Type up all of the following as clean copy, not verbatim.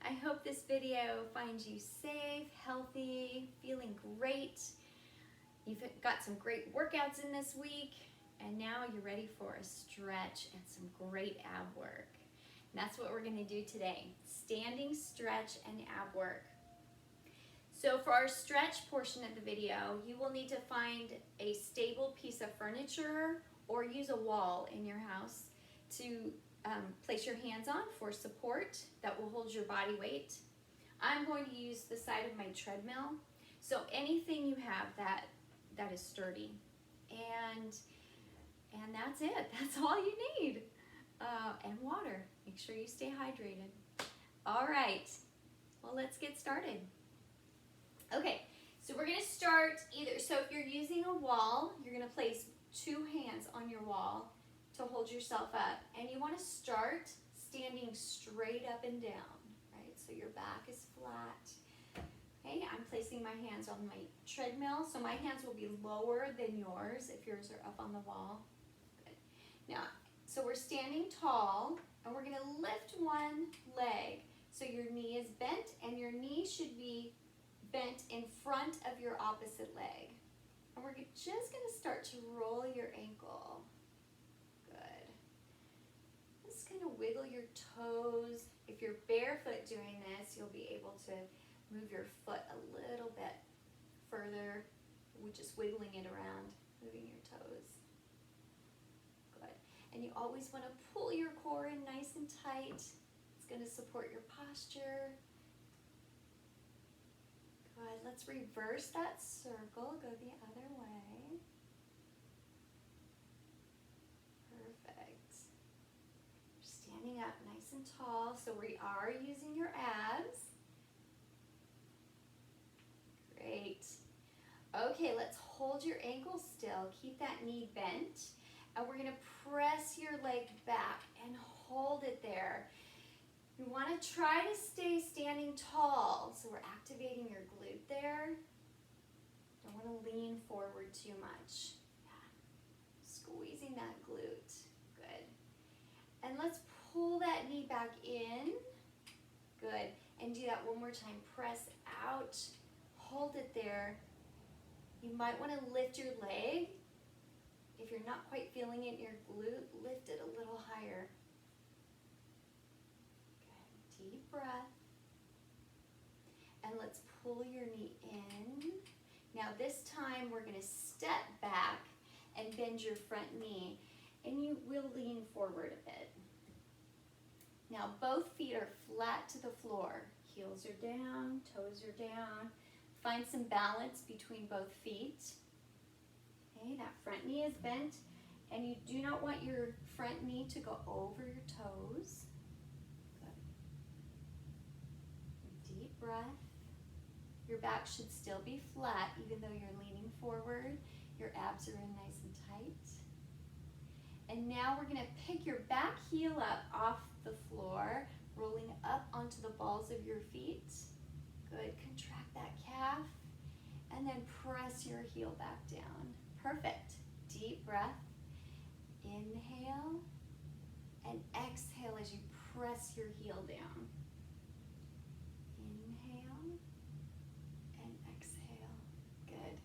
I hope this video finds you safe, healthy, feeling great. You've got some great workouts in this week, and now you're ready for a stretch and some great ab work. And that's what we're going to do today, standing stretch and ab work. So for our stretch portion of the video, you will need to find a stable piece of furniture or use a wall in your house to place your hands on for support that will hold your body weight. I'm going to use the side of my treadmill, so anything you have that is sturdy, and that's it. That's all you need, and water. Make sure you stay hydrated. All right, well, let's get started. Okay, so we're going to start so if you're using a wall, you're going to place 2 hands on your wall to hold yourself up, and you want to start standing straight up and down, right? So your back is flat. Okay, I'm placing my hands on my treadmill, so my hands will be lower than yours if yours are up on the wall. Good. Now, so we're standing tall, and we're going to lift one leg. So your knee is bent, and your knee should be bent in front of your opposite leg. And we're just going to start to roll your ankle. Good. Just kind of wiggle your toes. If you're barefoot doing this, you'll be able to move your foot a little bit further. We're just wiggling it around, moving your toes. Good. And you always want to pull your core in nice and tight. It's going to support your posture. Good. Let's reverse that circle. Go the other way. Perfect. Standing up nice and tall. So we are using your abs. Great. Okay, let's hold your ankle still. Keep that knee bent. And we're going to press your leg back and hold it there. You want to try to stay standing tall. So we're activating your glute there. Don't want to lean forward too much. Yeah. Squeezing that glute. Good. And let's pull that knee back in. Good. And do that one more time. Press out. Hold it there. You might want to lift your leg. If you're not quite feeling it in your glute, lift it a little higher. Good. Deep breath. And let's pull your knee in. Now this time we're going to step back and bend your front knee, and you will lean forward a bit. Now both feet are flat to the floor. Heels are down, toes are down. Find some balance between both feet. Okay, that front knee is bent, and you do not want your front knee to go over your toes. Good. Deep breath. Your back should still be flat even though you're leaning forward. Your abs are in nice and tight. And now we're going to pick your back heel up off the floor, rolling up onto the balls of your feet. Good. Contract that calf, and then press your heel back down. Perfect. Deep breath. Inhale and exhale as you press your heel down. Inhale and exhale. Good.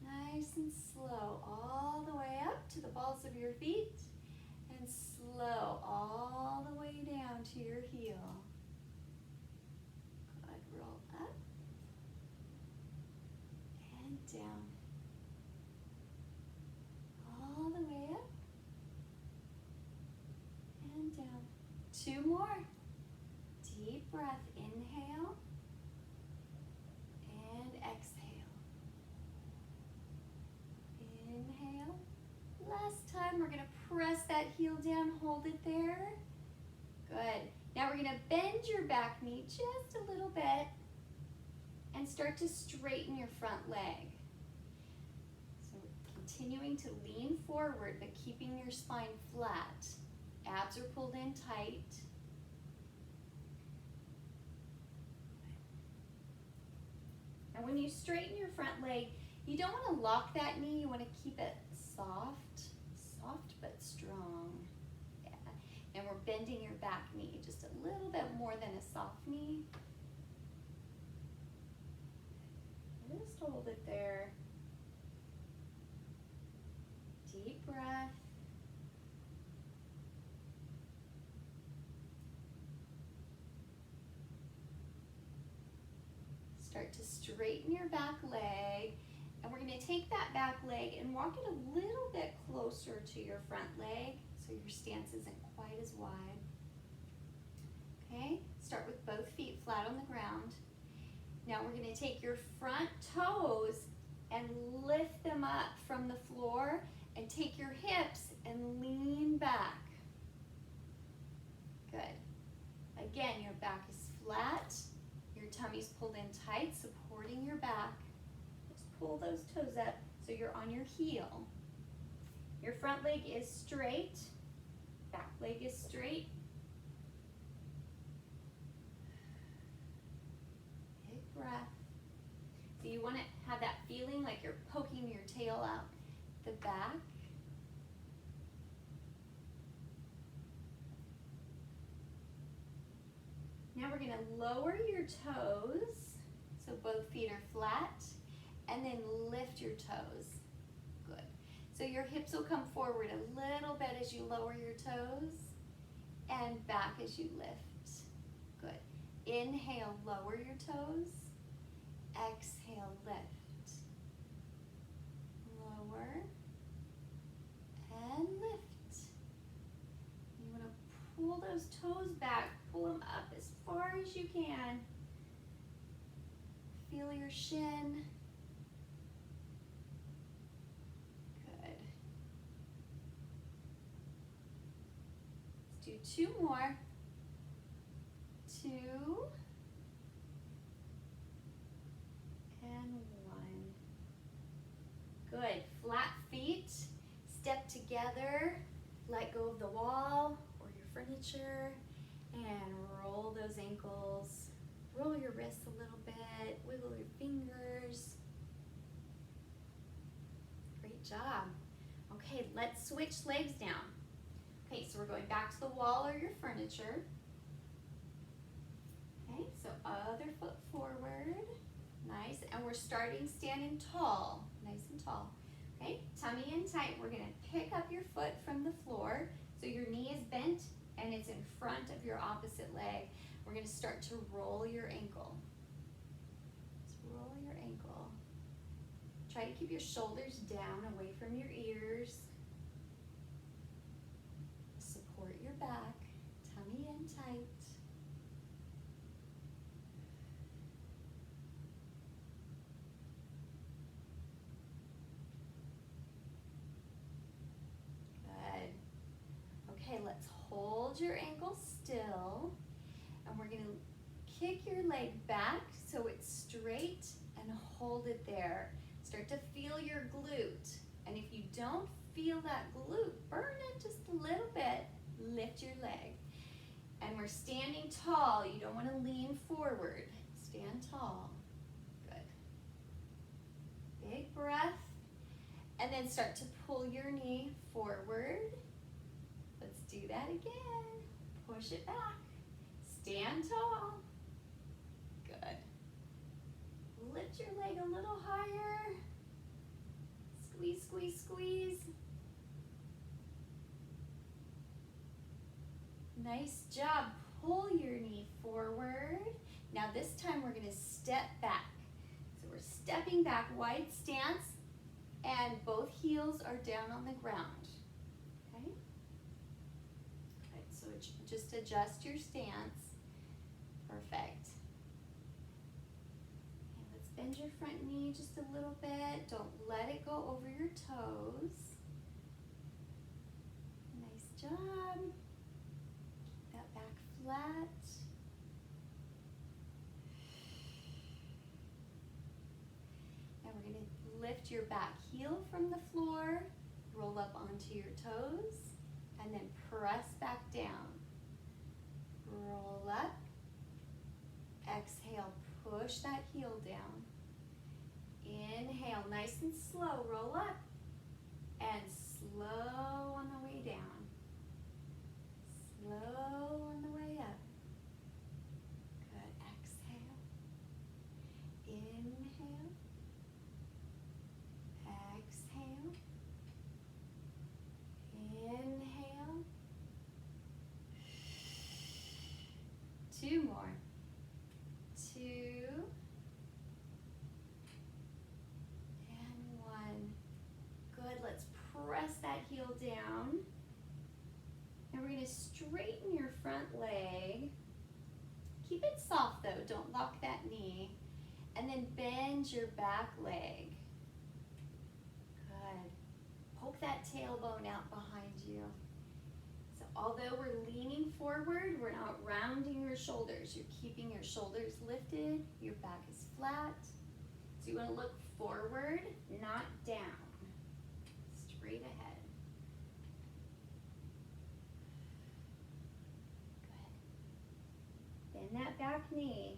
Nice and slow all the way up to the balls of your feet, and slow all the way down to your heel. Good. Roll up and down. All the way up and down. 2 more. Deep breath. Inhale and exhale. Inhale. Last time, we're going to press that heel down. Hold it there. Good. Now we're going to bend your back knee just a little bit and start to straighten your front leg. So continuing to lean forward, but keeping your spine flat. Abs are pulled in tight. And when you straighten your front leg, you don't want to lock that knee. You want to keep it soft but strong. Yeah. And we're bending your back knee just a little bit more than a soft knee. Just hold it there. Deep breath. Start to straighten your back leg. And we're going to take that back leg and walk it a little bit closer to your front leg so your stance isn't quite as wide. Okay, start with both feet flat on the ground. Now we're going to take your front toes and lift them up from the floor and take your hips and lean back. Good. Again, your back is flat, your tummy's pulled in tight, supporting your back. Pull those toes up so you're on your heel. Your front leg is straight, back leg is straight. Big breath. So you want to have that feeling like you're poking your tail out the back. Now we're going to lower your toes so both feet are flat. And then lift your toes. Good. So your hips will come forward a little bit as you lower your toes and back as you lift. Good. Inhale, lower your toes. Exhale, lift. Lower and lift. You want to pull those toes back. Pull them up as far as you can. Feel your shin. Do 2 more. 2 and 1. Good. Flat feet. Step together. Let go of the wall or your furniture and roll those ankles. Roll your wrists a little bit. Wiggle your fingers. Great job. Okay, let's switch legs now. Okay, so we're going back to the wall or your furniture. Okay, so other foot forward. Nice, and we're starting standing tall. Nice and tall. Okay, tummy in tight. We're going to pick up your foot from the floor. So your knee is bent and it's in front of your opposite leg. We're going to start to roll your ankle. Just roll your ankle. Try to keep your shoulders down, away from your ears. Support your back, tummy in tight. Good. Okay, let's hold your ankle still. And we're going to kick your leg back so it's straight and hold it there. Start to feel your glute. And if you don't feel that glute, burn it just a little bit. Lift your leg. And we're standing tall. You don't want to lean forward. Stand tall. Good. Big breath. And then start to pull your knee forward. Let's do that again. Push it back. Stand tall. Good. Lift your leg a little higher. Squeeze, squeeze, squeeze. Nice job. Pull your knee forward. Now this time we're going to step back. So we're stepping back, wide stance, and both heels are down on the ground. Okay? Good. So just adjust your stance. Perfect. Okay, let's bend your front knee just a little bit. Don't let it go over your toes. Nice job. Keep that back flat. Now we're going to lift your back heel from the floor, roll up onto your toes, and then press back down. Roll up. Exhale, push that heel down. Inhale, nice and slow, roll up. And slow on the way down. Slow straighten your front leg. Keep it soft though, don't lock that knee. And then bend your back leg. Good. Poke that tailbone out behind you. So although we're leaning forward, we're not rounding your shoulders. You're keeping your shoulders lifted, your back is flat. So you want to look forward, not down. Straight ahead. Good. Bend that back knee.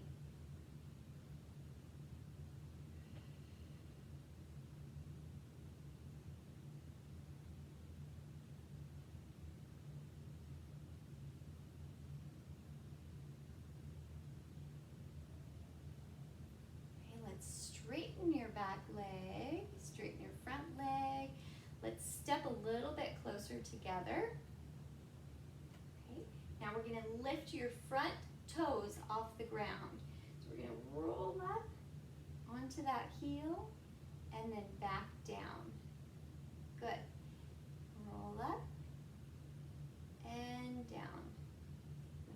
Straighten your back leg, straighten your front leg. Let's step a little bit closer together. Okay. Now we're going to lift your front toes off the ground. So we're going to roll up onto that heel and then back down. Good. Roll up and down.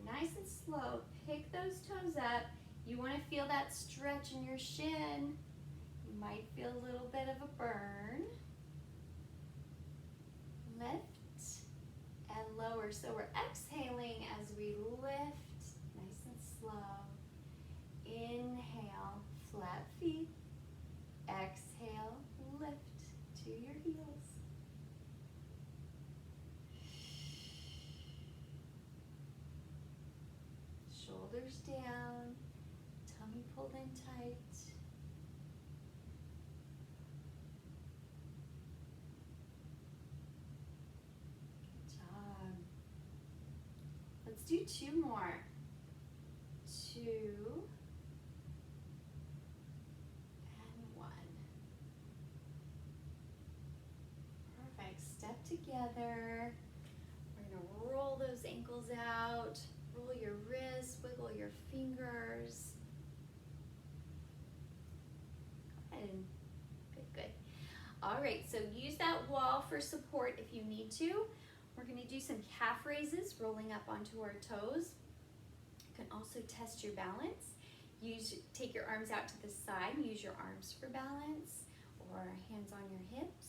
Nice and slow. Pick those toes up. You want to feel that stretch in your shin. You might feel a little bit of a burn. Lift and lower. So we're exhaling as we lift, nice and slow. Inhale, flat feet. Exhale, lift to your heels. Shoulders down. Tummy pulled in tight. Good job. Let's do 2 more. 2 and 1. Perfect. Step together. We're going to roll those ankles out. Roll your wrists, wiggle your fingers. Good. All right, so use that wall for support if you need to. We're going to do some calf raises, rolling up onto our toes. You can also test your balance. Take your arms out to the side and use your arms for balance, or hands on your hips.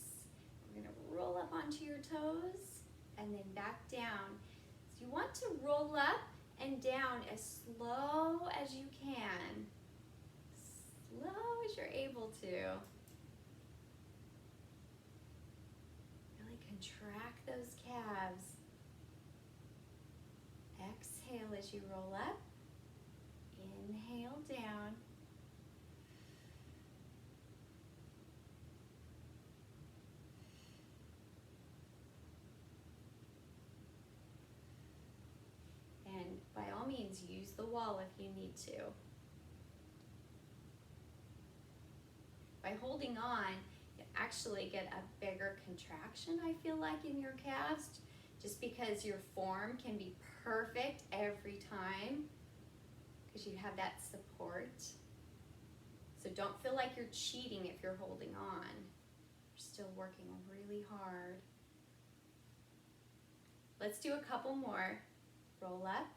We're going to roll up onto your toes and then back down. So you want to roll up and down as slow as you can. Slow as you're able to. Really contract those calves. Exhale as you roll up. Inhale down. And by all means, use the wall if you need to. By holding on, you actually get a bigger contraction, I feel like, in your calves, just because your form can be perfect every time, because you have that support. So don't feel like you're cheating if you're holding on. You're still working really hard. Let's do a couple more. Roll up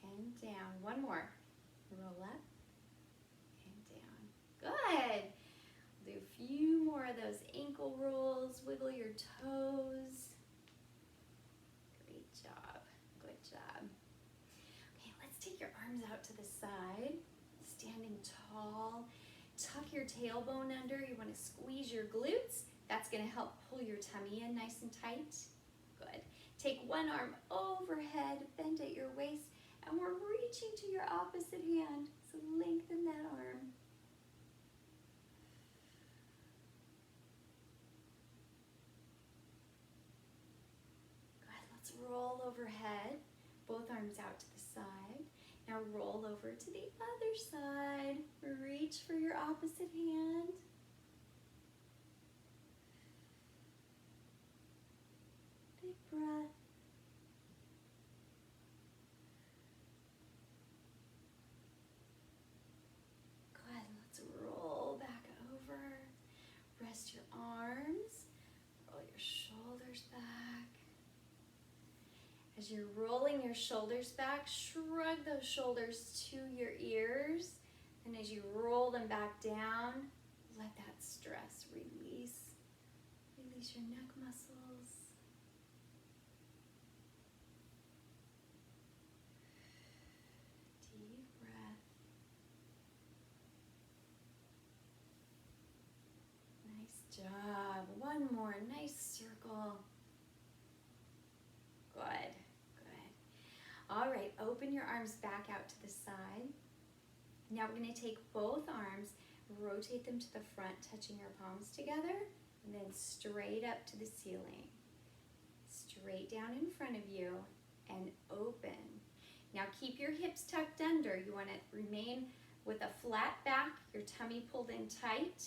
and down. One more. Roll up and down. Good. Do a few more of those ankle rolls. Wiggle your toes. Great job. Good job. Okay, let's take your arms out to the side. Standing tall. Tuck your tailbone under. You want to squeeze your glutes. That's going to help pull your tummy in nice and tight. Good. Take one arm overhead, bend at your waist, and we're reaching to your opposite hand. So lengthen that arm. Good. Let's roll overhead. Both arms out to the side. Now roll over to the other side. Reach for your opposite hand. Big breath. Good. Let's roll back over. Rest your arms. Roll your shoulders back. As As you're rolling your shoulders back, shrug those shoulders to your ears. And as you roll them back down, let that stress release. Release your neck muscles. Deep breath. Nice job. One more. Nice circle. Good. Good. All right. Open your arms back out to the side. Now we're going to take both arms, rotate them to the front, touching your palms together, and then straight up to the ceiling. Straight down in front of you and open. Now keep your hips tucked under. You want to remain with a flat back, your tummy pulled in tight.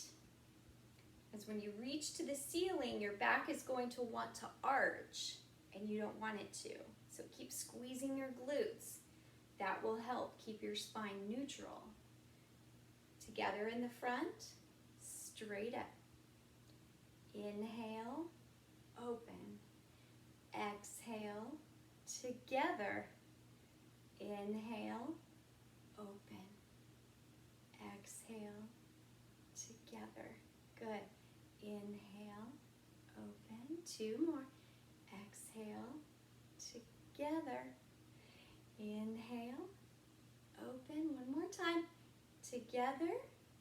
As when you reach to the ceiling, your back is going to want to arch, and you don't want it to. So keep squeezing your glutes. That will help keep your spine neutral. Together in the front, straight up. Inhale, open. Exhale, together. Inhale, open. Exhale, together. Good. Inhale, open. Two more. Exhale, together. Inhale, open. One more time. Together,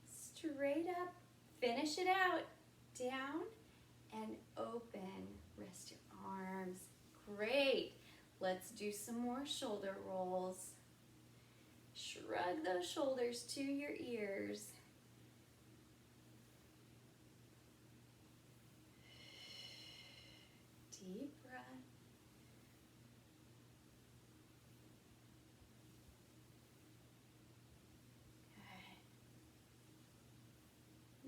straight up. Finish it out. Down and open. Rest your arms. Great. Let's do some more shoulder rolls. Shrug those shoulders to your ears. Deep breath. Good.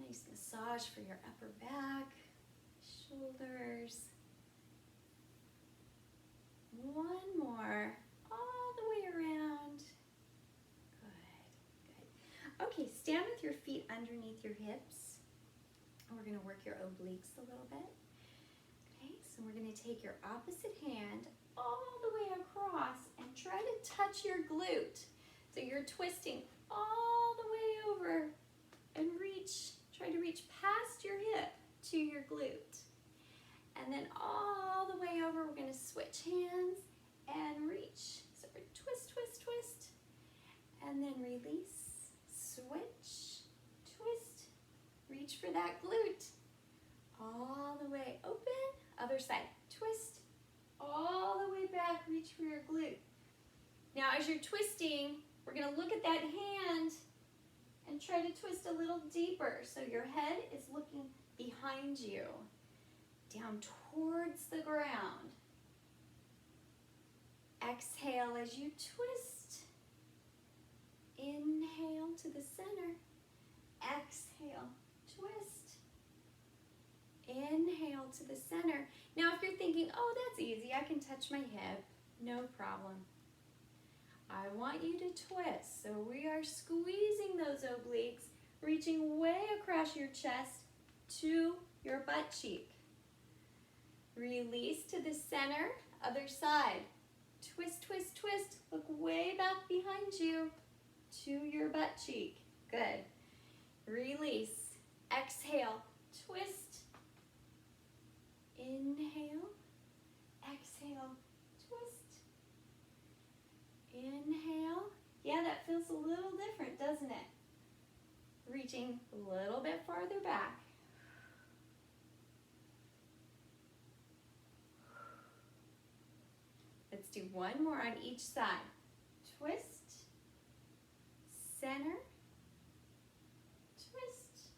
Nice massage for your upper back, shoulders. One more, all the way around. Good, good. Okay, stand with your feet underneath your hips. We're gonna work your obliques a little bit. Okay, so we're gonna take your opposite hand all the way across and try to touch your glute. So you're twisting all the way over and try to reach past your hip to your glute. And then all the way over, we're gonna switch hands and reach. So we're twist, twist, twist, and then release, switch, twist, reach for that glute. All the way open, other side, twist, all the way back, reach for your glute. Now as you're twisting, we're gonna look at that hand and try to twist a little deeper. So your head is looking behind you, down towards the ground. Exhale as you twist. Inhale to the center. Exhale, twist. Inhale to the center. Now if you're thinking, oh, that's easy, I can touch my hip, no problem. I want you to twist. So we are squeezing those obliques, reaching way across your chest to your butt cheek. Release to the center, other side. Twist, twist, twist. Look way back behind you to your butt cheek. Good. Release. Exhale. Twist. Inhale. Exhale. Twist. Inhale. Yeah, that feels a little different, doesn't it? Reaching a little bit farther back. Let's do one more on each side. Twist, center, twist,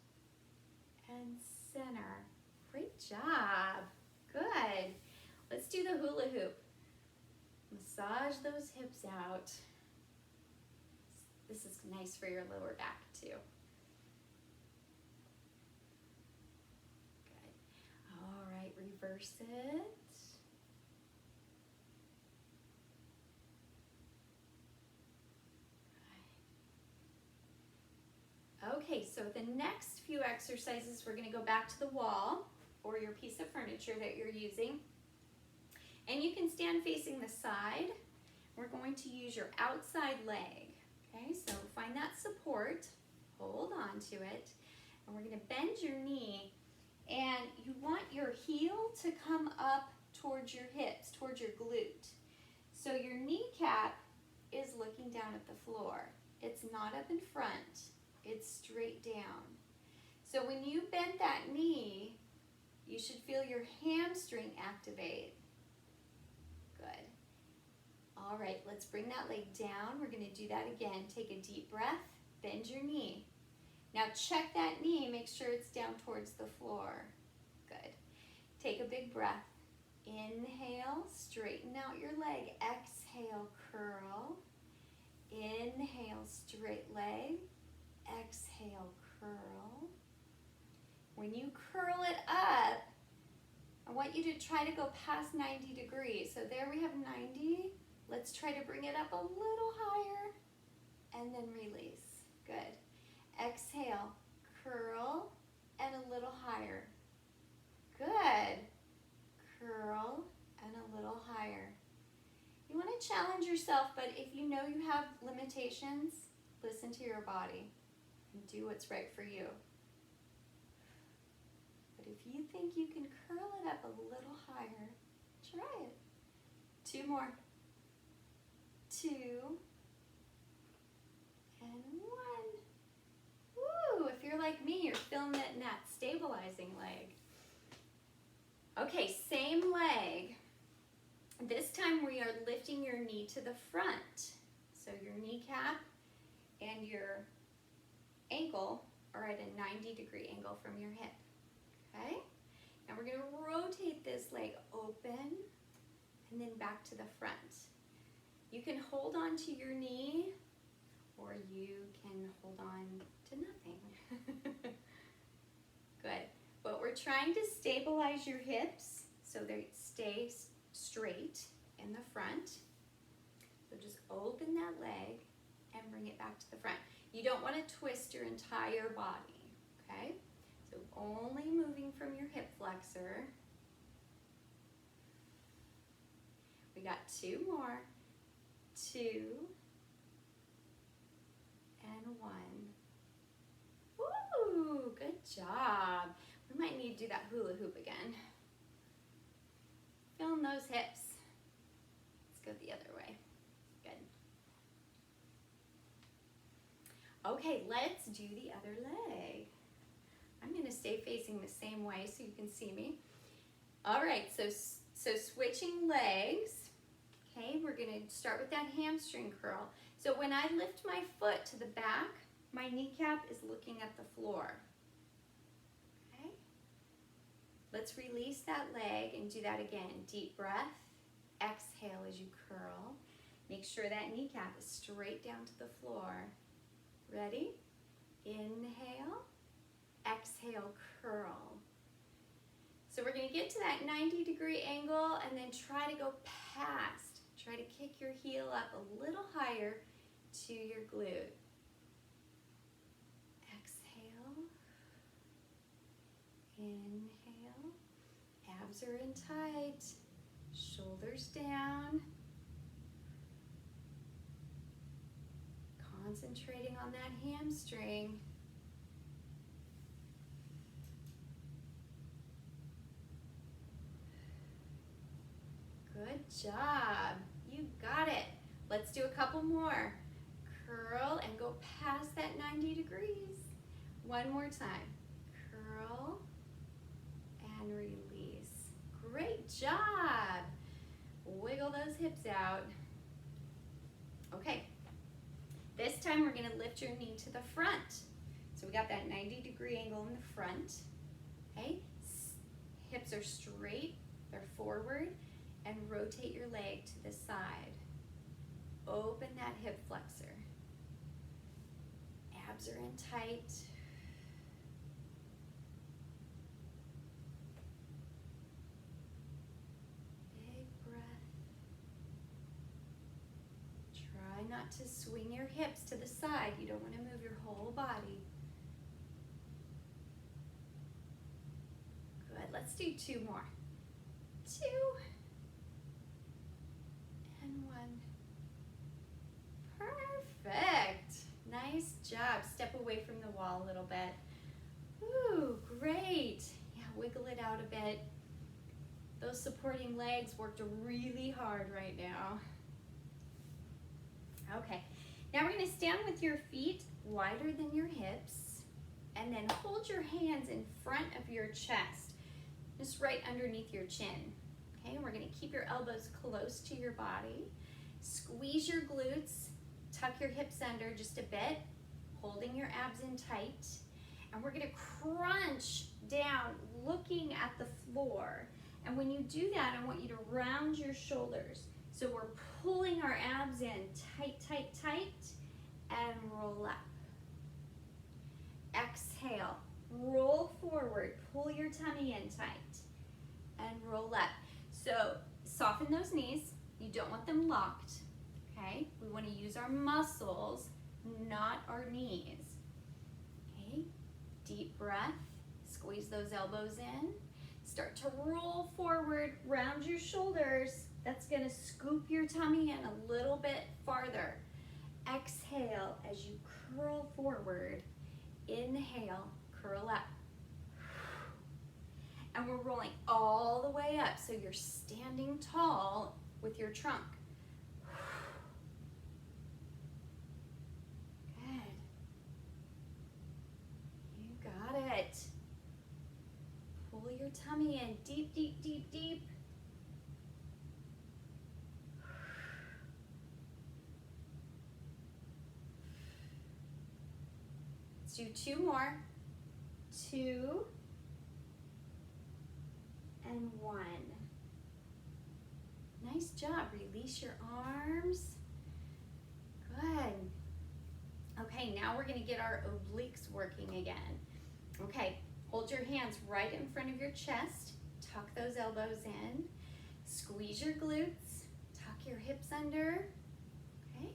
and center. Great job. Good. Let's do the hula hoop. Massage those hips out. This is nice for your lower back too. Good. All right, reverse it. Okay, so the next few exercises, we're going to go back to the wall or your piece of furniture that you're using. And you can stand facing the side. We're going to use your outside leg. Okay, so find that support, hold on to it, and we're going to bend your knee, and you want your heel to come up towards your hips, towards your glute. So your kneecap is looking down at the floor. It's not up in front, it's straight down. So when you bend that knee, you should feel your hamstring activate. Good. All right, let's bring that leg down. We're going to do that again. Take a deep breath, bend your knee. Now check that knee, make sure it's down towards the floor. Good. Take a big breath. Inhale, straighten out your leg. Exhale, curl. Inhale, straight leg. Exhale, curl. When you curl it up, I want you to try to go past 90 degrees. So there we have 90. Let's try to bring it up a little higher and then release. Good. Exhale, curl, and a little higher. Good. Curl and a little higher. You want to challenge yourself, but if you know you have limitations, listen to your body and do what's right for you. But if you think you can curl it up a little higher, try it. 2 more. 2 and 1. Woo! If you're like me, you're feeling it in that stabilizing leg. Okay, same leg. This time we are lifting your knee to the front. So your kneecap and your ankle are at a 90-degree angle from your hip. Okay? Now we're going to rotate this leg open and then back to the front. You can hold on to your knee or you can hold on to nothing. Good. But we're trying to stabilize your hips so they stay straight in the front. So just open that leg and bring it back to the front. You don't want to twist your entire body, okay? So only moving from your hip flexor. We got 2 more. 2 and 1. Woo! Good job. We might need to do that hula hoop again. Feeling those hips. Let's go the other way. Good. Okay, let's do the other leg. I'm going to stay facing the same way so you can see me. All right, so switching legs. Okay, we're going to start with that hamstring curl. So when I lift my foot to the back, my kneecap is looking at the floor. Okay? Let's release that leg and do that again. Deep breath. Exhale as you curl. Make sure that kneecap is straight down to the floor. Ready? Inhale. Exhale, curl. So we're going to get to that 90-degree angle and then try to go past. Try to kick your heel up a little higher to your glute. Exhale. Inhale. Abs are in tight. Shoulders down. Concentrating on that hamstring. Good job. You got it. Let's do a couple more. Curl and go past that 90 degrees. One more time. Curl and release. Great job. Wiggle those hips out. Okay. This time we're going to lift your knee to the front. So we got that 90-degree angle in the front. Okay. Hips are straight. They're forward. And rotate your leg to the side. Open that hip flexor. Abs are in tight. Big breath. Try not to swing your hips to the side. You don't want to move your whole body. Good. Let's do 2 more. 2 wall a little bit. Ooh, great. Yeah, wiggle it out a bit. Those supporting legs worked really hard right now. Okay, now we're gonna stand with your feet wider than your hips, and then hold your hands in front of your chest, just right underneath your chin. Okay, and we're gonna keep your elbows close to your body. Squeeze your glutes, tuck your hips under just a bit, holding your abs in tight. And we're gonna crunch down, looking at the floor. And when you do that, I want you to round your shoulders. So we're pulling our abs in tight, tight, tight, and roll up. Exhale, roll forward, pull your tummy in tight, and roll up. So soften those knees. You don't want them locked, okay? We want to use our muscles, not our knees. Okay, deep breath, squeeze those elbows in. Start to roll forward, round your shoulders. That's gonna scoop your tummy in a little bit farther. Exhale as you curl forward. Inhale, curl up. And we're rolling all the way up, so you're standing tall with your trunk. Good. You got it. Pull your tummy in deep, deep, deep, deep. Let's do 2 more. 2 and 1. Nice job. Release your arms. Good. Okay, now we're going to get our obliques working again. Okay, hold your hands right in front of your chest. Tuck those elbows in. Squeeze your glutes. Tuck your hips under. Okay.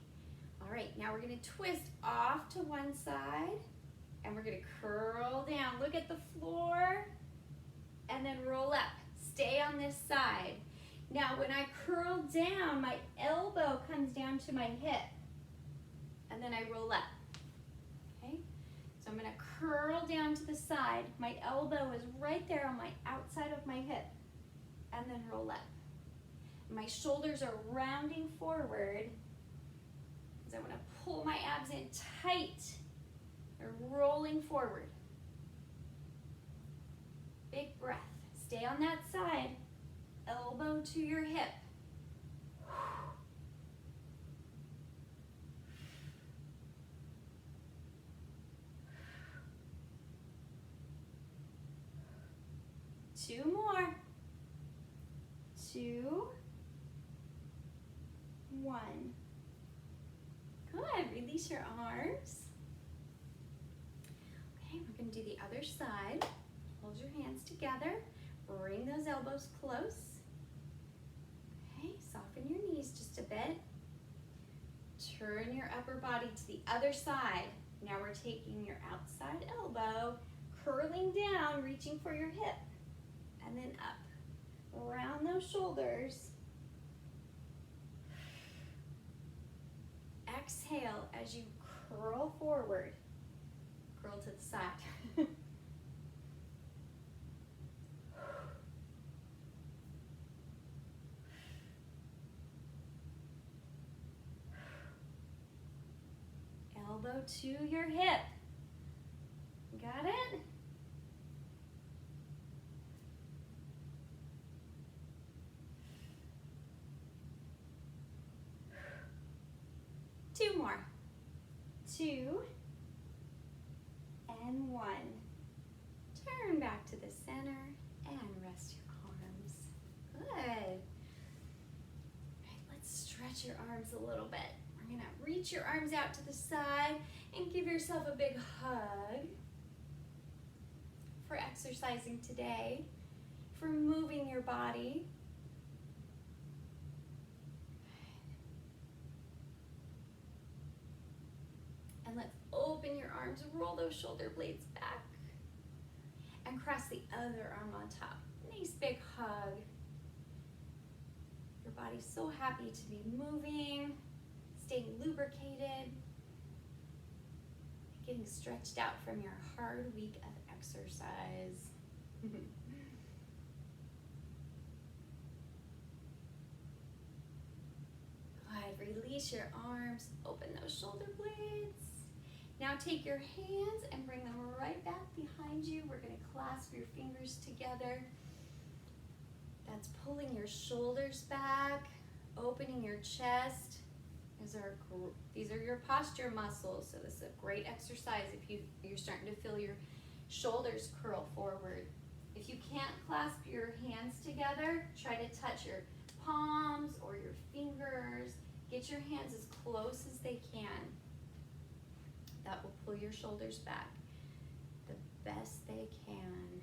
All right, now we're going to twist off to one side. And we're going to curl down. Look at the floor. And then roll up. Stay on this side. Now, when I curl down, my elbow comes down to my hip. And then I roll up. Okay? So I'm going to curl down to the side. My elbow is right there on my outside of my hip. And then roll up. My shoulders are rounding forward because I want to pull my abs in tight. They're rolling forward. Big breath. Stay on that side. Elbow to your hip. Two more. 2, 1. Good. Release your arms. Okay, we're going to do the other side. Hold your hands together. Bring those elbows close. Okay, soften your knees just a bit. Turn your upper body to the other side. Now we're taking your outside elbow, curling down, reaching for your hip, and then up. Round those shoulders. Exhale as you curl forward. Curl to the side. Elbow to your hip. Got it? Two more. 2 and 1. Turn back to the center and rest your arms. Good. All right, let's stretch your arms a little bit. We're gonna reach your arms out to the side and give yourself a big hug for exercising today, for moving your body. And let's open your arms, roll those shoulder blades back, and cross the other arm on top. Nice big hug. Your body's so happy to be moving, staying lubricated. getting stretched out from your hard week of exercise. Good. Release your arms, open those shoulder blades. Now take your hands and bring them right back behind you. We're going to clasp your fingers together. That's pulling your shoulders back, opening your chest. These are your posture muscles, so this is a great exercise if you're starting to feel your shoulders curl forward. If you can't clasp your hands together, try to touch your palms or your fingers. Get your hands as close as they can. That will pull your shoulders back the best they can.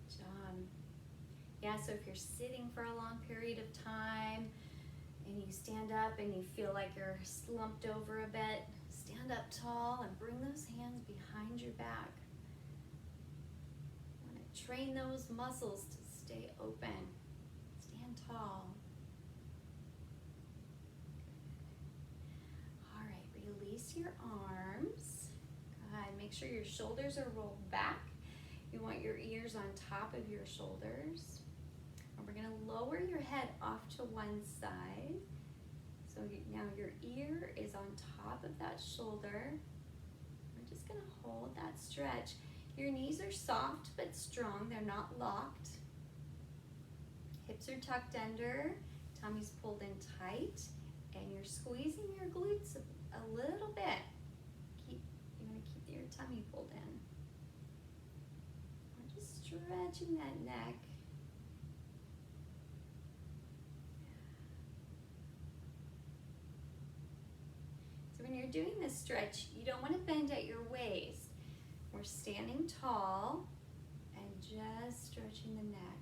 Good job. Yeah, so if you're sitting for a long period of time and you stand up and you feel like you're slumped over a bit, stand up tall and bring those hands behind your back. You want to train those muscles to stay open. Stand tall. All right, release your arms. Good. Make sure your shoulders are rolled back. You want your ears on top of your shoulders. And we're going to lower your head off to one side. So now your ear is on top of that shoulder. We're just going to hold that stretch. Your knees are soft but strong. They're not locked. Hips are tucked under. Tummy's pulled in tight. And you're squeezing your glutes a little bit. You want to keep your tummy pulled in. We're just stretching that neck. So when you're doing this stretch, you don't want to bend at your waist. We're standing tall and just stretching the neck.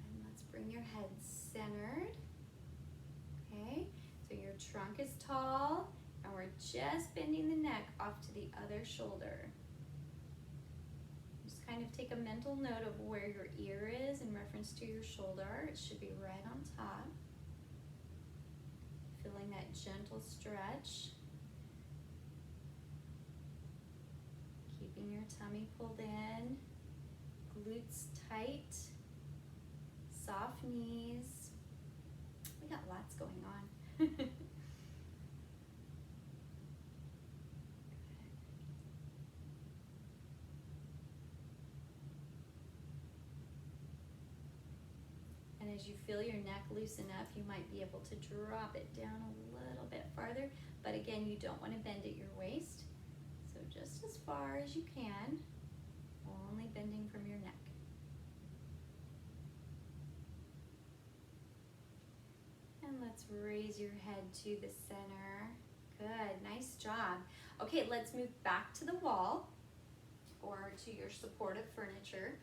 Good. Let's bring your head centered. Okay, so your trunk is tall and we're just bending the neck off to the other shoulder. Just kind of take a mental note of where your ear is in reference to your shoulder. It should be right on top. Feeling that gentle stretch. Keeping your tummy pulled in. Glutes tight. Soft knees. We got lots going on. And as you feel your neck loosen up, you might be able to drop it down a little bit farther. But again, you don't want to bend at your waist. So just as far as you can, only bending from your neck. And let's raise your head to the center. Good, nice job. Okay, let's move back to the wall or to your supportive furniture.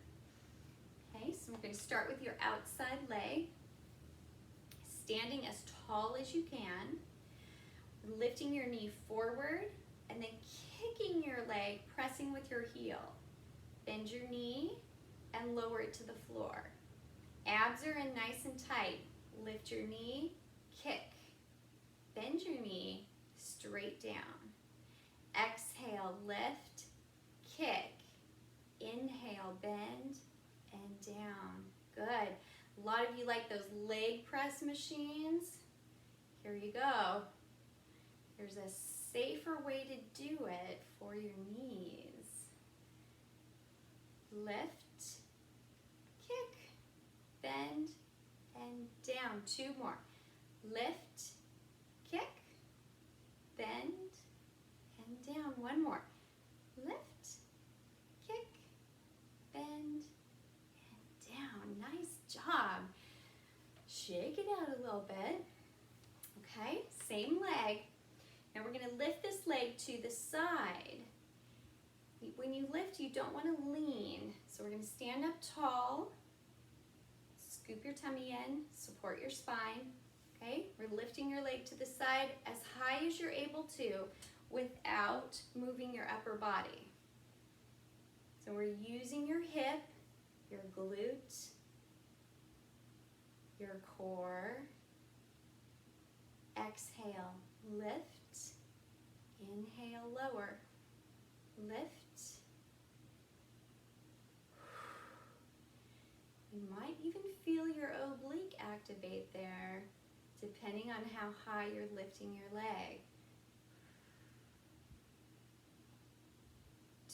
Okay, so we're going to start with your outside leg, standing as tall as you can, lifting your knee forward, and then kicking your leg, pressing with your heel. Bend your knee and lower it to the floor. Abs are in nice and tight. Lift your knee, kick. Bend your knee, straight down. Exhale, lift, kick. Inhale, bend, and down. Good. A lot of you like those leg press machines. Here you go. There's a safer way to do it for your knees. Lift, kick, bend, and down. Two more. Lift, kick, bend, and down. One more. Lift, kick, bend, down. Nice job. Shake it out a little bit. Okay, same leg. Now we're going to lift this leg to the side. When you lift, you don't want to lean. So we're going to stand up tall. Scoop your tummy in. Support your spine. Okay, we're lifting your leg to the side as high as you're able to without moving your upper body. So we're using your hip, your glute, your core. Exhale, lift. Inhale, lower. Lift. You might even feel your oblique activate there, depending on how high you're lifting your leg.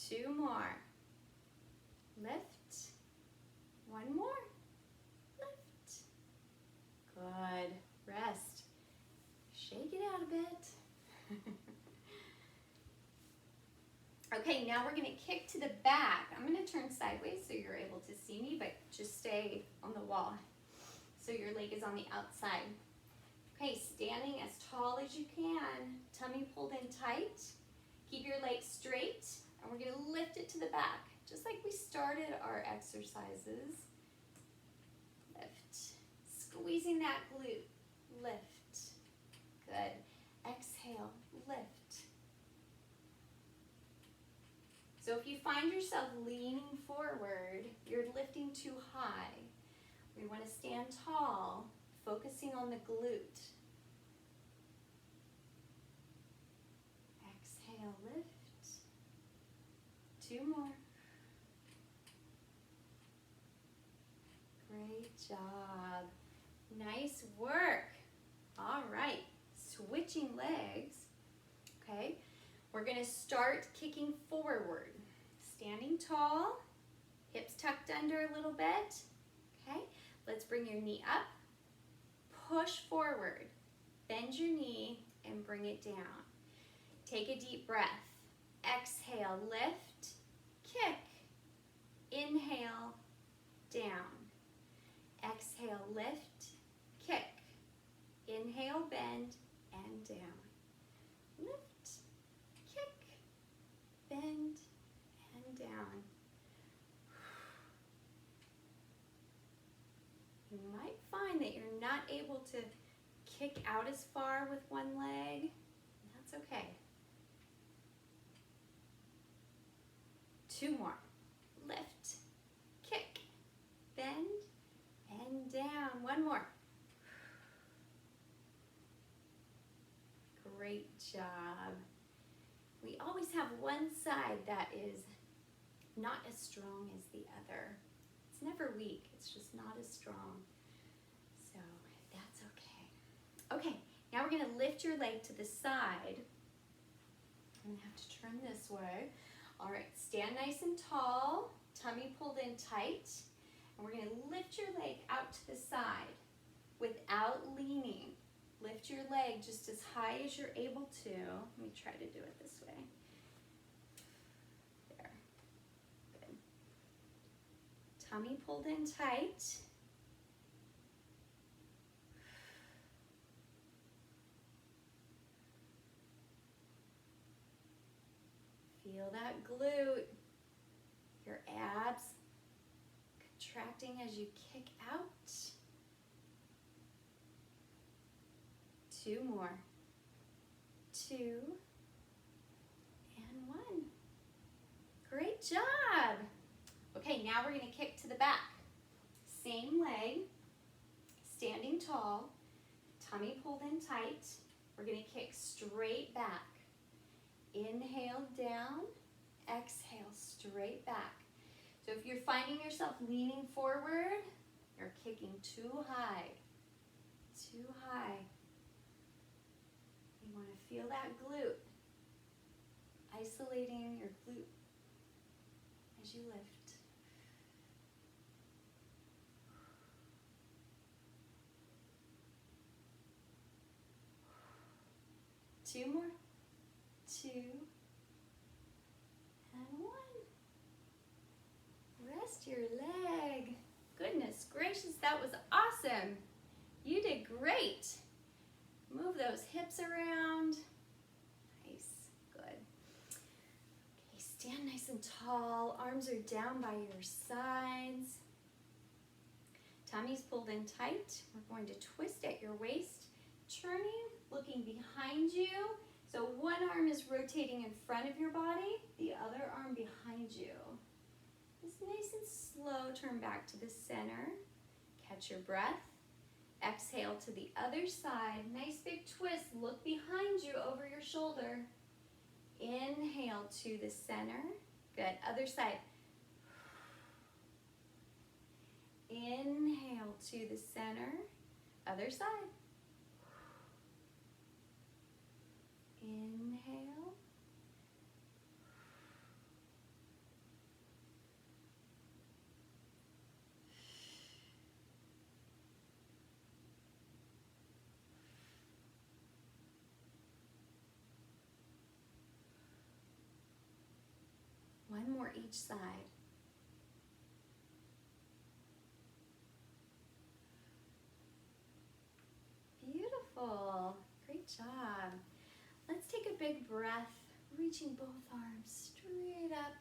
2 more. Lift. 1 more. Lift. Good. Rest. Shake it out a bit. Okay, now we're going to kick to the back. I'm going to turn sideways so you're able to see me, but just stay on the wall so your leg is on the outside. Okay, standing as tall as you can, tummy pulled in tight. Keep your legs straight, and we're going to lift it to the back, just like we started our exercises. Lift. Squeezing that glute. Lift. Good. Exhale. Lift. So if you find yourself leaning forward, you're lifting too high. We want to stand tall, focusing on the glute. Exhale, lift. 2 more. Great job. Nice work. All right, switching legs. Okay, we're going to start kicking forward. Standing tall, hips tucked under a little bit. Okay, let's bring your knee up. Push forward. Bend your knee and bring it down. Take a deep breath. Exhale, lift, kick. Inhale, down. Exhale, lift, kick. Inhale, bend, and down. Lift, kick, bend, and down. You might find that you're not able to kick out as far with one leg. That's okay. 2 more. Lift, kick, bend, and down. 1 more. Great job. We always have one side that is not as strong as the other. It's never weak, it's just not as strong. So that's okay. Okay, now we're going to lift your leg to the side. I'm going to have to turn this way. All right, stand nice and tall, tummy pulled in tight. And we're going to lift your leg out to the side without leaning. Lift your leg just as high as you're able to. Let me try to do it this way. There. Good. Tummy pulled in tight. Feel that glute. Your abs contracting as you kick out. 2 more. 2 and 1. Great job. Okay, now we're going to kick to the back. Same leg, standing tall, tummy pulled in tight. We're going to kick straight back. Inhale down, exhale straight back. So if you're finding yourself leaning forward, you're kicking too high. Too high. You want to feel that glute. Isolating your glute as you lift. Two more. 2 and 1. Rest your leg. Goodness gracious, that was awesome. You did great. Move those hips around. Nice, good. Okay, stand nice and tall. Arms are down by your sides. Tummy's pulled in tight. We're going to twist at your waist, turning, looking behind you, So one arm is rotating in front of your body, the other arm behind you. Just nice and slow, turn back to the center. Catch your breath. Exhale to the other side. Nice big twist. Look behind you over your shoulder. Inhale to the center. Good. Other side. Inhale to the center. Other side. Inhale. One more each side. Beautiful. Great job. Let's take a big breath, reaching both arms straight up.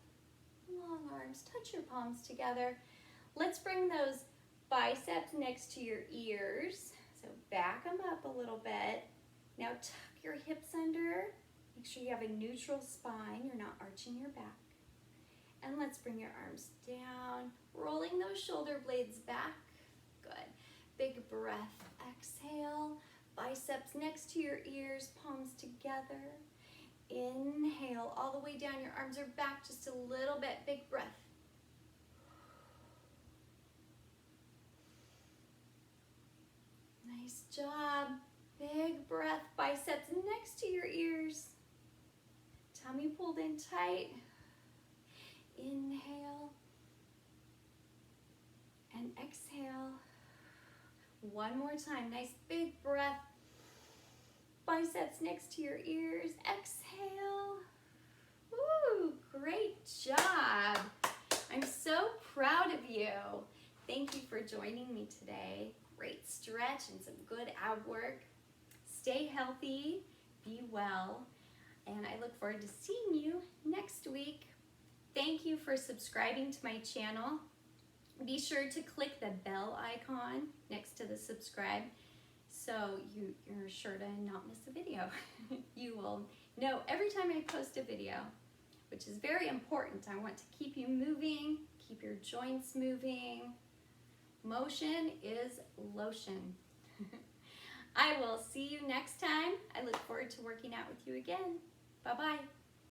Long arms. Touch your palms together. Let's bring those biceps next to your ears. So back them up a little bit. Now tuck your hips under. Make sure you have a neutral spine. You're not arching your back. And let's bring your arms down, rolling those shoulder blades back. Good. Big breath. Exhale. Biceps next to your ears, palms together. Inhale all the way down. Your arms are back just a little bit. Big breath. Nice job. Big breath. Biceps next to your ears. Tummy pulled in tight. Inhale and exhale. One more time. Nice big breath. Biceps next to your ears. Exhale. Woo, great job. I'm so proud of you. Thank you for joining me today. Great stretch and some good ab work. Stay healthy, be well, and I look forward to seeing you next week. Thank you for subscribing to my channel. Be sure to click the bell icon next to the subscribe so you're sure to not miss a video. You will know every time I post a video, which is very important. I want to keep you moving, keep your joints moving. Motion is lotion. I will see you next time. I look forward to working out with you again. Bye-bye.